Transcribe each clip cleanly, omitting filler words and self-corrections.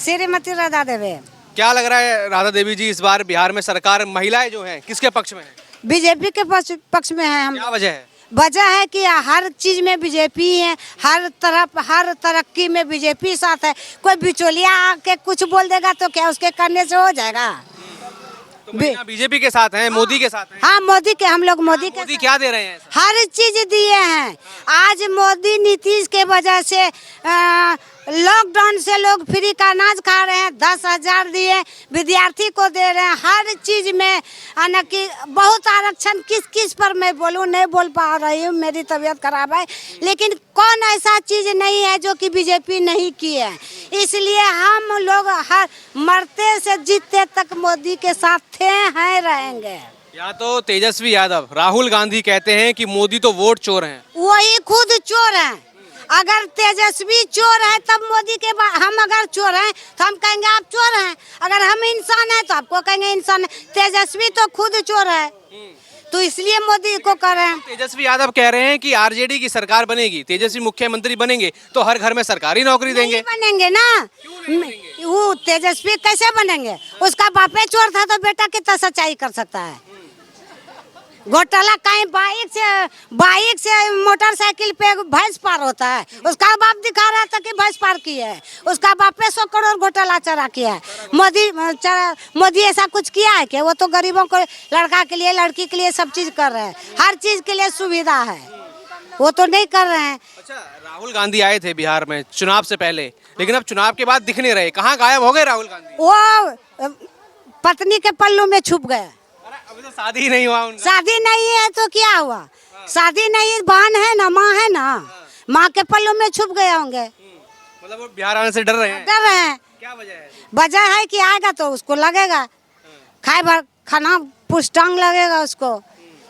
श्रीमती राधा देवी। क्या लग रहा है राधा देवी जी, इस बार बिहार में सरकार महिलाएं जो हैं किसके पक्ष में है? बीजेपी के पक्ष में है हम। क्या वजह है? वजह है कि हर चीज में बीजेपी है, हर तरफ हर तरक्की में बीजेपी साथ है। कोई बिचौलिया आके कुछ बोल देगा तो क्या उसके करने से हो जाएगा? तो महिला बीजेपी के साथ हैं, मोदी के साथ हैं। हाँ, मोदी के, हम लोग मोदी के मोदी क्या दे रहे हैं? हर चीज दिए हैं। आज मोदी नीतीश के वजह से लॉकडाउन से लोग फ्री का अनाज खा रहे हैं, 10,000 दिए, विद्यार्थी को दे रहे हैं। हर चीज में आना कि बहुत आरक्षण किस किस पर मैं बोलूं, नहीं बोल पा रही हूँ, मेरी तबीयत खराब है। लेकिन कौन ऐसा चीज नहीं है जो कि बीजेपी नहीं की है। इसलिए हम लोग हर मरते से जीतते तक मोदी के साथ थे, हैं, रहेंगे। या तो तेजस्वी यादव, राहुल गांधी कहते हैं कि मोदी तो वोट चोर हैं। वही खुद चोर हैं। अगर तेजस्वी चोर है तब मोदी के हम अगर चोर हैं तो हम कहेंगे आप चोर हैं। अगर हम इंसान हैं तो आपको कहेंगे इंसान है। तेजस्वी तो खुद चोर है, तो इसलिए मोदी को कर रहे हैं। तेजस्वी यादव कह रहे हैं कि आरजेडी की सरकार बनेगी, तेजस्वी मुख्यमंत्री बनेंगे तो हर घर में सरकारी नौकरी देंगे। बनेंगे ना, वो तेजस्वी कैसे बनेंगे? उसका बापे चोर था तो बेटा कितना सच्चाई कर सकता है? घोटाला कहीं बाइक से मोटरसाइकिल पे भैंस पार होता है। उसका बाप दिखा रहा था कि भैंस पार की है। उसका बाप पे 100 करोड़ घोटाला चरा किया है। मोदी ऐसा कुछ किया है कि वो तो गरीबों को, लड़का के लिए, लड़की के लिए सब चीज कर रहे हैं। हर चीज के लिए सुविधा है, वो तो नहीं कर रहे हैं। अच्छा, राहुल गांधी आए थे बिहार में चुनाव से पहले, लेकिन अब चुनाव के बाद दिख नहीं रहे। कहाँ गायब हो गए राहुल गांधी? वो पत्नी के पल्लू में छुप गए। अभी तो शादी ही नहीं हुआ उनका। शादी नहीं है तो क्या हुआ? शादी नहीं, बहन है ना, माँ है ना, माँ के पल्लू में छुप गए होंगे। मतलब वो बिहार आने से डर रहे हैं। डर रहे हैं। क्या वजह है? वजह है कि आएगा तो उसको लगेगा, खाए भर खाना पुष्टांग लगेगा उसको।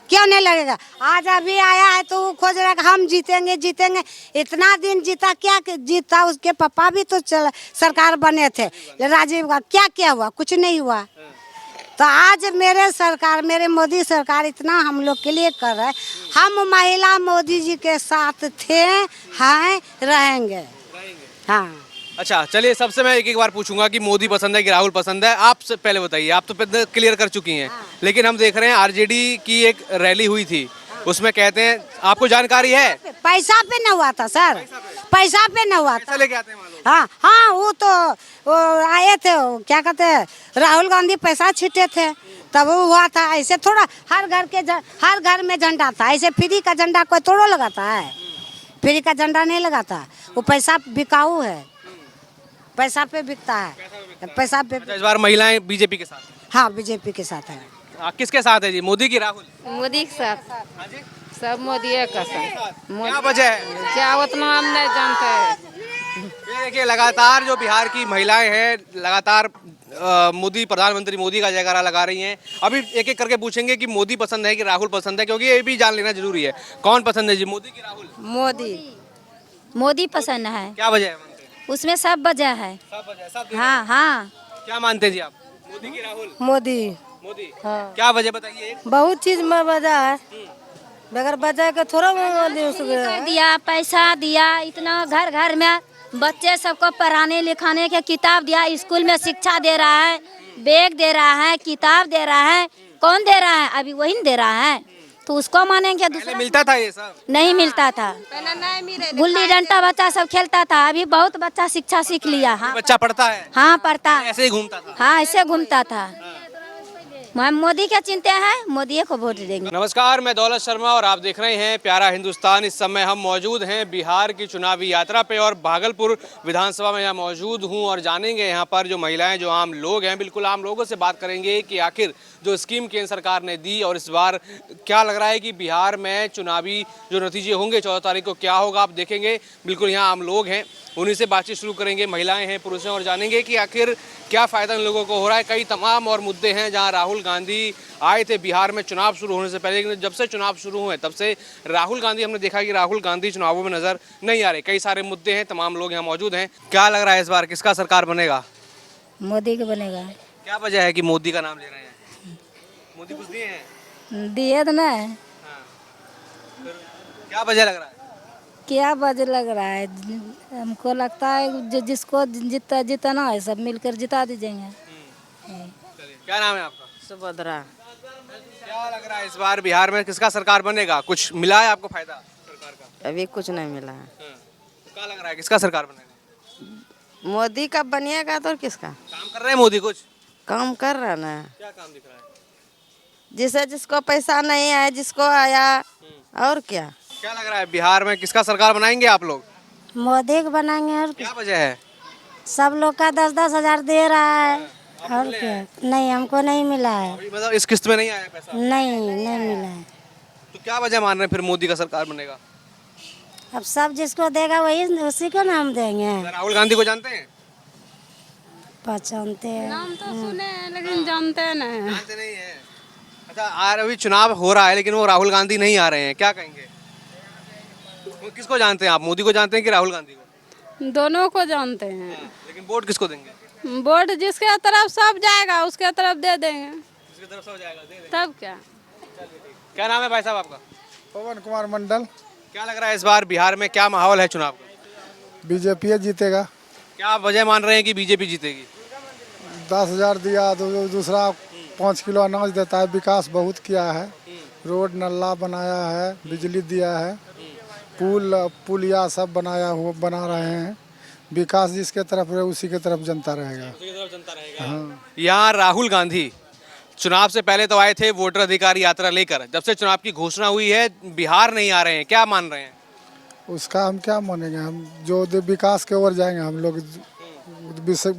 क्यों नहीं लगेगा? आज अभी आया है तो वो खोज रहा है हम जीतेंगे जीतेंगे। इतना दिन जीता, क्या जीता? उसके पापा भी तो सरकार बने थे, राजीव का क्या क्या हुआ? कुछ नहीं हुआ। तो आज मेरे मोदी सरकार इतना हम लोग के लिए कर रहा है। हम महिला मोदी जी के साथ थे, हैं, रहेंगे। हाँ। अच्छा, चलिए, सबसे मैं एक एक बार पूछूंगा कि मोदी पसंद है कि राहुल पसंद है। आप से पहले बताइए, आप तो क्लियर कर चुकी हैं। लेकिन हम देख रहे हैं आरजेडी की एक रैली हुई थी, उसमें कहते हैं, आपको जानकारी है? पैसा पे न हुआ था सर, पैसा पे न हुआ था। लेके आते हैं हाँ हाँ, वो आए थे, क्या कहते हैं, राहुल गांधी पैसा छीटे थे तब वो हुआ था। ऐसे थोड़ा हर घर में झंडा था। ऐसे फ्री का झंडा कोई तोड़ो लगाता है? फ्री का झंडा नहीं लगाता। वो पैसा बिकाऊ है, पैसा पे बिकता है, पैसा पे। इस बार महिलाएं बीजेपी के साथ? हाँ, बीजेपी के साथ है। किसके साथ है जी, मोदी की राहुल? मोदी के साथ। सब मोदी का साथ। क्या वजह है? क्या उतना हम नहीं जानते हैं। ये देखिए, लगातार जो बिहार की महिलाएं हैं लगातार मोदी, प्रधानमंत्री मोदी का जयकारा लगा रही हैं। अभी एक एक करके पूछेंगे कि मोदी पसंद है कि राहुल पसंद है, क्योंकि ये भी जान लेना जरूरी है। कौन पसंद है जी, मोदी की राहुल? मोदी पसंद है। क्या वजह है? उसमें सब वजह है। सब वजह, सब हाँ हाँ। क्या मानते हैं जी आप, मोदी की राहुल? मोदी। हाँ। क्या वजह बताइए? बहुत चीज में वजह है, बगैर वजह के थोड़ा दिया, पैसा दिया, इतना घर घर में बच्चे सबको पढ़ाने लिखाने के किताब दिया, स्कूल में शिक्षा दे रहा है, बैग दे रहा है, किताब दे रहा है। कौन दे रहा है? अभी वही दे रहा है, तो उसको मानेंगे। दूसरा मिलता था ये सब? नहीं मिलता था। गुल्ली डंडा बच्चा सब खेलता था। अभी बहुत बच्चा शिक्षा सीख लिया। हाँ, बच्चा पढ़ता है? हाँ, पढ़ता है। ऐसे ही घूमता था? हाँ, ऐसे घूमता था। हम मोदी के चिंते हैं, मोदी को वोट देंगे। नमस्कार, मैं दौलत शर्मा और आप देख रहे हैं प्यारा हिंदुस्तान। इस समय हम मौजूद हैं बिहार की चुनावी यात्रा पे और भागलपुर विधानसभा में यहाँ मौजूद हूँ और जानेंगे यहाँ पर जो महिलाएं, जो आम लोग हैं, बिल्कुल आम लोगों से बात करेंगे कि आखिर जो स्कीम केंद्र सरकार ने दी और इस बार क्या लग रहा है कि बिहार में चुनावी जो नतीजे होंगे 14 तारीख को क्या होगा, आप देखेंगे। बिल्कुल यहाँ आम लोग हैं, उन्हीं से बातचीत शुरू करेंगे, महिलाएं हैं, पुरुष हैं, और जानेंगे कि आखिर क्या फ़ायदा इन लोगों को हो रहा है। कई तमाम और मुद्दे हैं जहां राहुल गांधी आए थे बिहार में चुनाव शुरू होने से पहले, लेकिन जब से चुनाव शुरू हुए तब से राहुल गांधी, हमने देखा कि राहुल गांधी चुनावों में नज़र नहीं आ रहे। कई सारे मुद्दे हैं, तमाम लोग यहाँ मौजूद हैं। क्या लग रहा है इस बार किसका सरकार बनेगा? मोदी का बनेगा। क्या वजह है कि मोदी का नाम ले रहे हैं? मोदी कुछ दिए हैं? दिए तो ना, क्या वजह लग रहा है? क्या वजह लग रहा है? हमको लगता है जिसको जितना है सब मिलकर जिता दीजिएंगे। चलिए, क्या नाम है आपका? सुभद्रा। क्या लग रहा है इस बार बिहार में किसका सरकार बनेगा? कुछ मिला है आपको फायदा सरकार का? अभी कुछ नहीं मिला है। तो क्या लग रहा है किसका सरकार बनेगा? मोदी का बनिएगा तो किसका? काम कर रहे हैं मोदी कुछ? काम कर रहा ना। क्या काम दिख रहा है? जिसको पैसा नहीं है, जिसको आया, और क्या। क्या लग रहा है बिहार में किसका सरकार बनाएंगे आप लोग? मोदी को बनाएंगे। और क्या वजह है? सब लोग का 10-10 हजार दे रहा है। और क्या? नहीं, हमको नहीं मिला है। अभी मतलब इस किस्त में नहीं आया पैसा? नहीं मिला है। तो क्या वजह मान रहे हैं फिर मोदी का सरकार बनेगा? अब सब जिसको देगा वही उसी को नाम देंगे। राहुल गांधी को जानते हैं? पहचानते हैं। नाम तो सुने हैं लेकिन जानते नहीं। जानते नहीं है। अच्छा, आ अभी चुनाव हो रहा है लेकिन वो राहुल गांधी नहीं आ रहे हैं, क्या कहेंगे? वो किसको जानते हैं आप? मोदी को जानते हैं कि राहुल गांधी को? दोनों को जानते हैं। लेकिन वोट किसको देंगे? वोट जिसके तरफ सब जाएगा उसके तरफ दे देंगे। जिसकी तरफ से हो जाएगा दे देंगे। तब क्या। क्या नाम है भाई साहब आपका? पवन कुमार मंडल। क्या लग रहा है इस बार बिहार में क्या माहौल है चुनाव का? बीजेपी जीतेगा। क्या वजह मान रहे हैं कि बीजेपी जीतेगी? 10,000 दिया तो दूसरा 5 किलो अनाज देता है। विकास बहुत किया है, रोड नल्ला बनाया है, बिजली दिया है, पुलिया सब बना रहे हैं। विकास जिसके तरफ रहे उसी के तरफ जनता रहेगा। हाँ। यहाँ राहुल गांधी चुनाव से पहले तो आए थे वोटर अधिकार यात्रा लेकर, जब से चुनाव की घोषणा हुई है बिहार नहीं आ रहे हैं, क्या मान रहे हैं? उसका हम क्या मानेंगे? हम जो विकास के ओर जाएंगे, हम लोग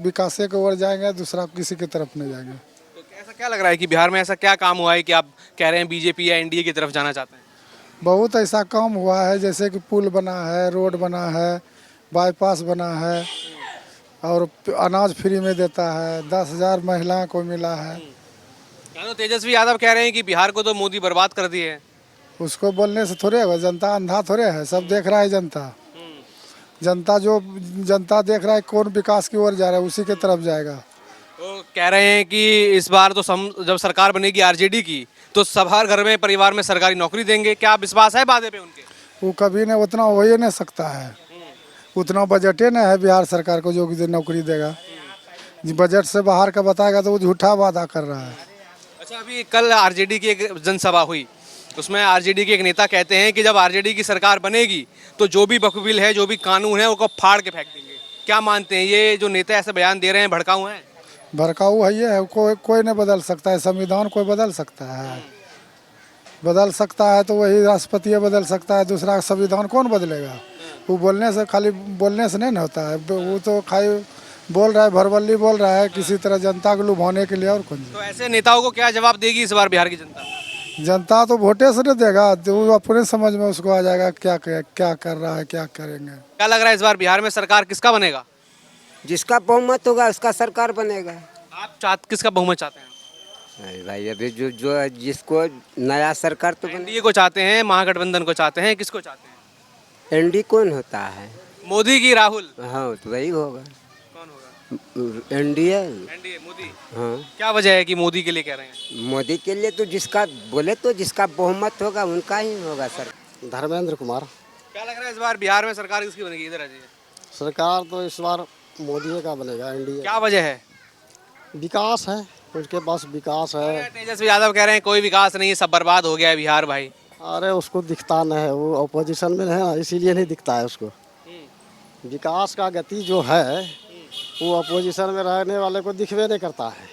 विकास के ओर जाएंगे, दूसरा किसी की तरफ नहीं जाएंगे। तो ऐसा क्या लग रहा है कि बिहार में ऐसा क्या काम हुआ है कि आप कह रहे हैं बीजेपी या एनडीए की तरफ जाना चाहते हैं? बहुत ऐसा काम हुआ है, जैसे कि पुल बना है, रोड बना है, बाईपास बना है, और अनाज फ्री में देता है। 10,000 महिलाओं को मिला है। तो तेजस्वी यादव कह रहे हैं कि बिहार को तो मोदी बर्बाद कर दिए है। उसको बोलने से थोड़े होगा, जनता अंधा थोड़े है, सब देख रहा है जनता। जनता देख रहा है कौन विकास की ओर जा रहा है, उसी के तरफ जाएगा। तो कह रहे हैं कि इस बार तो जब सरकार बनेगी आरजेडी की तो सब हर घर में परिवार में सरकारी नौकरी देंगे, क्या विश्वास है वादे पे उनके? वो कभी नहीं, उतना हो ही नहीं सकता है। उतना बजटे नहीं है बिहार सरकार को जो कि नौकरी देगा। बजट से बाहर का बताएगा तो वो झूठा वादा कर रहा है। अच्छा, अभी कल आरजेडी की एक जनसभा हुई, उसमें आरजेडी के एक नेता कहते हैं कि जब आरजेडी की सरकार बनेगी तो जो भी बकबिल है, जो भी कानून है, वो फाड़ के फेंक देंगे। क्या मानते हैं ये जो नेता ऐसे बयान दे रहे हैं भड़काऊ हैं? भड़काऊ है ये है, कोई नहीं बदल सकता है। संविधान कोई बदल सकता है? बदल सकता है तो वही राष्ट्रपति बदल सकता है, दूसरा संविधान कौन बदलेगा? वो बोलने से, खाली बोलने से नहीं होता है। वो तो खाली बोल रहा है, भरबल्ली बोल रहा है किसी तरह जनता को लुभाने के लिए। और कौन? तो ऐसे नेताओं को क्या जवाब देगी इस बार बिहार की जनता? जनता तो वोटे से नहीं देगा, तो वो अपने समझ में उसको आ जाएगा क्या कर रहा है, क्या करेंगे। क्या लग रहा है इस बार बिहार में सरकार किसका बनेगा? जिसका बहुमत होगा उसका सरकार बनेगा। आप किसका बहुमत चाहते हैं? अरे भाई, अभी जो जिसको नया सरकार तो एनडीए को चाहते हैं, महागठबंधन को चाहते हैं, किसको चाहते हैं? एनडी कौन होता है? मोदी की राहुल? हाँ, तो वही होगा। कौन होगा? एनडीए। एनडीए मोदी। हाँ, क्या वजह है कि मोदी के लिए कह रहे हैं? मोदी के लिए तो जिसका बोले तो जिसका बहुमत होगा उनका ही होगा सर। धर्मेंद्र कुमार। क्या लग रहा है इस बार बिहार में सरकार किसकी बनेगी? इधर आ जाइए। सरकार तो इस बार मोदी का बनेगा, एनडीए। क्या वजह है? विकास है, उसके पास विकास है। तेजस्वी यादव कह रहे हैं कोई विकास नहीं है, सब बर्बाद हो गया है बिहार भाई। अरे उसको दिखता नहीं है, वो अपोजिशन में है ना, इसीलिए नहीं दिखता है उसको। विकास का गति जो है वो अपोजिशन में रहने वाले को दिखवे नहीं करता है।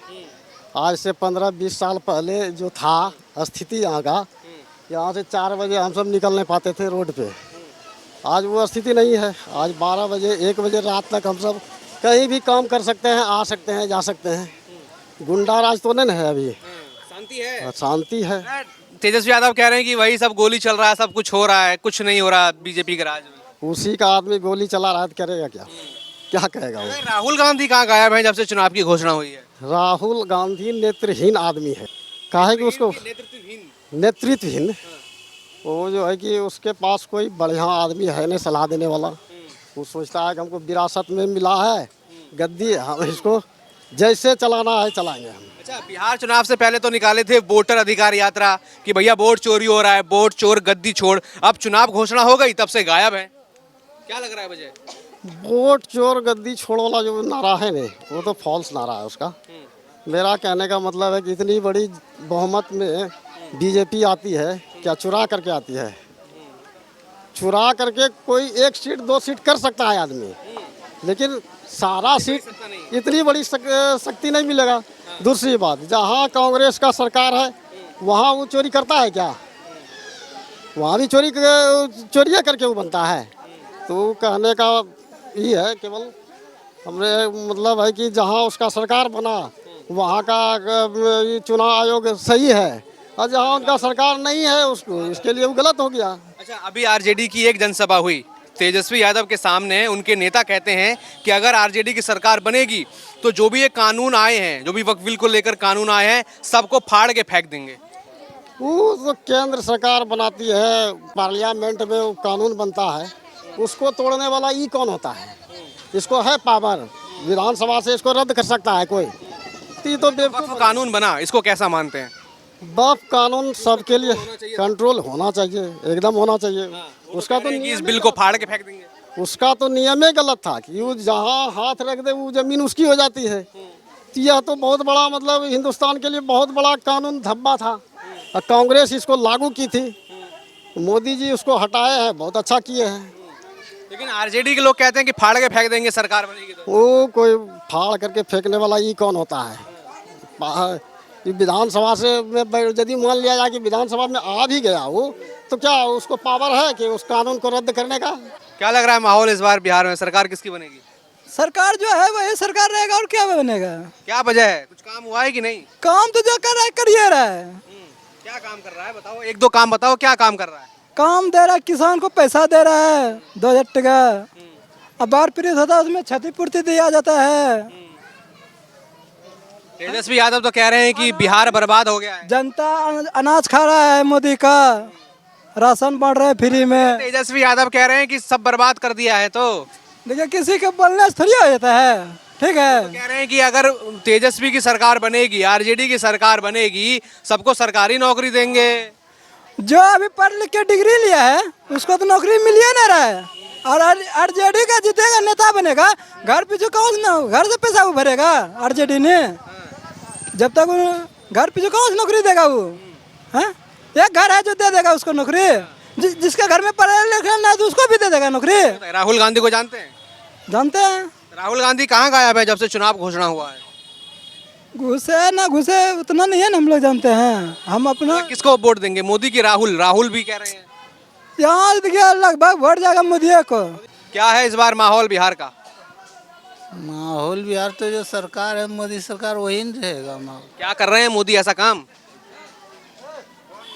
आज से 15-20 साल पहले जो था स्थिति यहाँ का, यहाँ से 4 बजे हम सब निकल नहीं पाते थे रोड पे। आज वो स्थिति नहीं है। आज 12 बजे 1 बजे रात तक हम सब कहीं भी काम कर सकते हैं, आ सकते हैं, जा सकते हैं। गुंडा राज तो नहीं है अभी, शांति है। शांति है। तेजस्वी यादव कह रहे हैं कि वही सब गोली चल रहा है, सब कुछ हो रहा है, कुछ नहीं हो रहा बीजेपी के राज में। उसी का आदमी गोली चला रहा है, करेगा क्या कहेगा वो? राहुल गांधी कहाँ गायब है जब से चुनाव की घोषणा हुई है? राहुल गांधी नेत्रहीन आदमी है। काहे कि उसको नेतृत्वहीन, वो जो है कि उसके पास कोई बढ़िया आदमी है नहीं सलाह देने वाला। वो सोचता है कि हमको विरासत में मिला है गद्दी, हम इसको जैसे चलाना है चलाएंगे हम। अच्छा, बिहार चुनाव से पहले तो निकाले थे वोटर अधिकार यात्रा कि भैया वोट चोरी हो रहा है, वोट चोर गद्दी छोड़। अब चुनाव घोषणा हो गई तब से गायब है। क्या लग रहा है वजह? वोट चोर गद्दी छोड़ वाला जो नारा है ने, वो तो फॉल्स नारा है उसका। मेरा कहने का मतलब है कि इतनी बड़ी बहुमत में बीजेपी आती है, क्या चुरा करके आती है? चुरा करके कोई एक सीट 2 सीट कर सकता है आदमी, लेकिन सारा सीट इतनी बड़ी शक्ति नहीं मिलेगा। दूसरी बात, जहाँ कांग्रेस का सरकार है वहाँ वो चोरी करता है क्या? वहाँ भी चोरियाँ करके वो बनता है। तो कहने का ये है, केवल हमने मतलब है कि जहाँ उसका सरकार बना वहाँ का ये चुनाव आयोग सही है, और जहाँ उनका सरकार नहीं है उसको इसके लिए वो गलत हो गया। अच्छा, अभी आरजेडी की एक जनसभा हुई तेजस्वी यादव के सामने। उनके नेता कहते हैं कि अगर आरजेडी की सरकार बनेगी तो जो भी ये कानून आए हैं, जो भी वक्फ बिल को लेकर कानून आए हैं, सबको फाड़ के फेंक देंगे। वो तो केंद्र सरकार बनाती है, पार्लियामेंट में वो कानून बनता है, उसको तोड़ने वाला ये कौन होता है? इसको है पावर, विधानसभा से इसको रद्द कर सकता है कोई। तो वक्फ कानून बना, इसको कैसा मानते हैं? वक्फ कानून सबके लिए कंट्रोल होना चाहिए, एकदम होना चाहिए। उसका तो इस बिल को फाड़ के फेंक देंगे। उसका तो नियम ही गलत था कि वो जहाँ हाथ रख दे वो जमीन उसकी हो जाती है। तो यह तो बहुत बड़ा मतलब हिंदुस्तान के लिए बहुत बड़ा कानून धब्बा था, और कांग्रेस इसको लागू की थी। मोदी जी उसको हटाए हैं, बहुत अच्छा किए हैं। लेकिन आरजेडी के लोग कहते हैं कि फाड़ के फेंक देंगे सरकार बनेगी तो। वो कोई फाड़ करके फेंकने वाला ये कौन होता है? विधानसभा से यदि मान लिया जाए कि विधानसभा में आ भी गया वो, तो क्या उसको पावर है कि उस कानून को रद्द करने का? क्या लग रहा है माहौल इस बार बिहार में, सरकार किसकी बनेगी? सरकार जो है वही सरकार रहेगा, और क्या बनेगा? क्या वजह है? कुछ काम हुआ है कि नहीं? काम तो जो कर रहा है करिए रहा है। क्या काम कर रहा है बताओ, 1-2 काम बताओ, क्या काम कर रहा है? काम दे रहा है, किसान को पैसा दे रहा है 2000 टका। अब बाढ़ पीड़ित होता है उसमें क्षतिपूर्ति दिया जाता है। तेजस्वी यादव तो कह रहे हैं कि बिहार बर्बाद हो गया है। जनता अनाज खा रहा है, मोदी का राशन बढ़ रहा है फ्री में। तेजस्वी यादव कह रहे हैं कि सब बर्बाद कर दिया है। तो देखिए किसी के बोलने से थोड़ी हो जाता है, ठीक है? कह रहे हैं कि अगर तेजस्वी की सरकार बनेगी, आरजेडी की सरकार बनेगी, सबको सरकारी नौकरी देंगे। जो अभी पढ़ लिख के डिग्री लिया है उसको तो नौकरी मिल ही नहीं रहा है, और आरजेडी का जीतेगा नेता बनेगा, घर पीछे कौन ना घर से पैसा वो भरेगा आरजेडी ने? जब तक घर पीछे कौन सी नौकरी देगा वो? हाँ, एक घर है जो दे देगा उसको नौकरी, जिसके घर में पढ़े लिखे ना तो उसको भी दे देगा नौकरी। राहुल गांधी को जानते हैं? जानते हैं। राहुल गांधी कहाँ गायब है जब से चुनाव घोषणा हुआ है? घुसे ना घुसे उतना नहीं है ना, हम लोग जानते हैं। हम अपना किसको वोट देंगे, मोदी की राहुल? राहुल भी कह रहे हैं यहाँ देखिए लगभग वोट जाएगा मोदी को। क्या है इस बार माहौल बिहार का? माहौल बिहार तो जो सरकार है मोदी सरकार वही नहीं रहेगा। माहौल क्या कर रहे हैं मोदी ऐसा काम?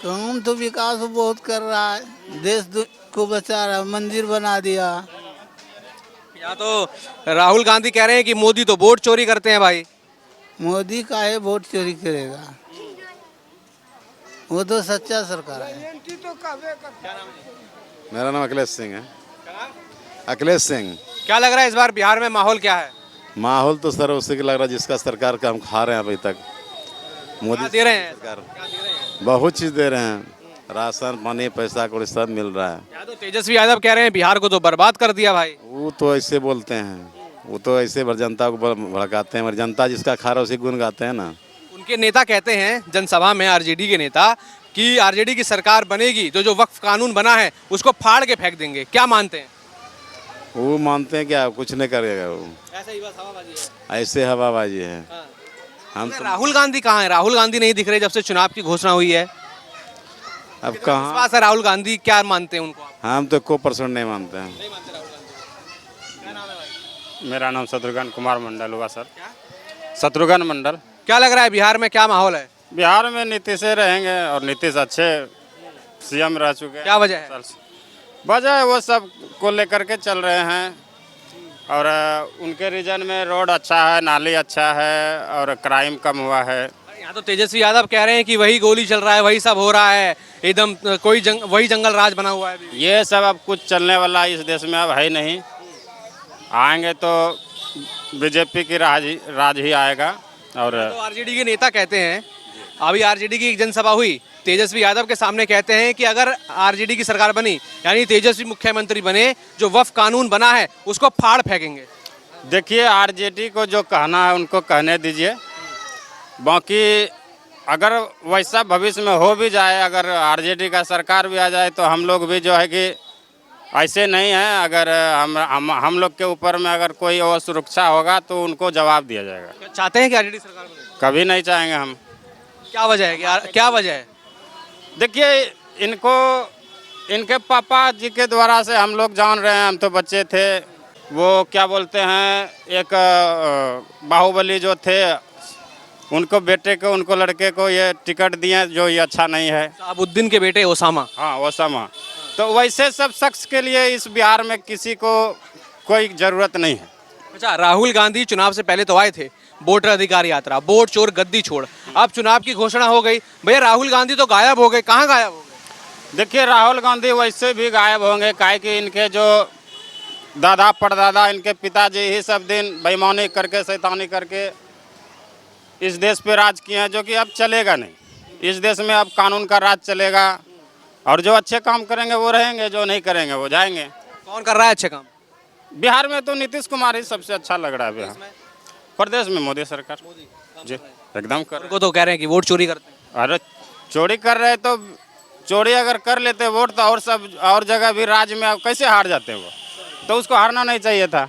काम तो विकास बहुत कर रहा है, देश को बचा रहा है, मंदिर बना दिया। या तो राहुल गांधी कह रहे हैं कि मोदी तो वोट चोरी करते हैं। भाई मोदी का है वोट चोरी करेगा, वो तो सच्चा सरकार है। मेरा नाम अखिलेश सिंह है। अखिलेश सिंह। क्या लग रहा है इस बार बिहार में माहौल क्या है? माहौल तो सर उसी के लग रहा है जिसका सरकार का हम खा रहे हैं अभी तक। मोदी दे रहे हैं सरकार बहुत चीज़ दे रहे हैं, राशन पानी पैसा कौड़ी सब मिल रहा है। या तो तेजस्वी यादव कह रहे हैं बिहार को तो बर्बाद कर दिया। भाई वो तो ऐसे बोलते हैं, वो तो ऐसे जनता को भड़काते हैं, मगर जनता जिसका खा रहा है उसी गुण गाते हैं ना। उनके नेता कहते हैं जनसभा में, आरजेडी के नेता, कि आरजेडी की सरकार बनेगी तो जो वक्फ कानून बना है उसको फाड़ के फेंक देंगे। क्या मानते हैं? वो मानते हैं क्या, कुछ नहीं करेगा वो, ऐसे ही बस हवाबाजी है। ऐसे हवाबाजी है। हम तो राहुल गांधी कहाँ है? राहुल गांधी नहीं दिख रहे जब से चुनाव की घोषणा हुई है। अब कहाँ विश्वास है राहुल गांधी? क्या मानते हैं उनको आप? हम तो 1% नहीं मानते हैं। नहीं मानते राहुल गांधी। क्या नाम है भाई? मेरा नाम शत्रुघ्न कुमार मंडल हुआ सर। शत्रुघ्न मंडल। क्या लग रहा है बिहार में क्या माहौल है? बिहार में नीतीश रहेंगे, और नीतीश अच्छे सीएम रह चुके हैं। क्या वजह है? वजह है वो सब को लेकर के चल रहे हैं, और उनके रीजन में रोड अच्छा है, नाली अच्छा है, और क्राइम कम हुआ है। यहाँ तो तेजस्वी यादव कह रहे हैं कि वही गोली चल रहा है, वही सब हो रहा है, एकदम वही जंगल राज बना हुआ है अभी। ये सब अब कुछ चलने वाला इस देश में अब है नहीं। आएंगे तो बीजेपी की राज ही आएगा। और तो आरजेडी के नेता कहते हैं, अभी आरजेडी की एक जनसभा हुई तेजस्वी यादव के सामने कहते हैं कि अगर आरजेडी की सरकार बनी यानी तेजस्वी मुख्यमंत्री बने, जो वक्फ कानून बना है उसको फाड़ फेंकेंगे। देखिए आरजेडी को जो कहना है उनको कहने दीजिए, बाकी अगर वैसा भविष्य में हो भी जाए, अगर आरजेडी का सरकार भी आ जाए तो हम लोग भी जो है कि ऐसे नहीं है, अगर हम लोग के ऊपर में अगर कोई और सुरक्षा होगा तो उनको जवाब दिया जाएगा। चाहते हैं कि आरजेडी सरकार बने? कभी नहीं चाहेंगे हम। क्या वजह है, क्या वजह है? देखिए इनके पापा जी के द्वारा से हम लोग जान रहे हैं, हम तो बच्चे थे, वो क्या बोलते हैं, एक बाहुबली जो थे उनको बेटे को, उनको लड़के को ये टिकट दिए जो ये अच्छा नहीं है। शहाबुद्दीन के बेटे ओसामा। हाँ ओसामा। तो वैसे सब शख्स के लिए इस बिहार में किसी को कोई ज़रूरत नहीं है। अच्छा, राहुल गांधी चुनाव से पहले तो आए थे, वोटर अधिकार यात्रा, वोट चोर गद्दी छोड़, अब चुनाव की घोषणा हो गई, भैया राहुल गांधी तो गायब हो गए, कहाँ गायब हो गए? देखिए राहुल गांधी वैसे भी गायब होंगे, काहे कि इनके जो दादा परदादा, इनके पिताजी ही सब दिन बेईमानी करके, शैतानी करके इस देश पे राज किए हैं, जो कि अब चलेगा नहीं। इस देश में अब कानून का राज चलेगा और जो अच्छे काम करेंगे वो रहेंगे, जो नहीं करेंगे वो जाएंगे। कौन कर रहा है अच्छे काम? बिहार में तो नीतीश कुमार ही सबसे अच्छा लग रहा है। बिहार प्रदेश में मोदी सरकार जी एकदम कर। उनको तो कह रहे हैं कि वोट चोरी करते हैं। अरे चोरी कर रहे तो चोरी अगर कर लेते वोट तो और सब और जगह भी राज्य में अब कैसे हार जाते वो, तो उसको हारना नहीं चाहिए था।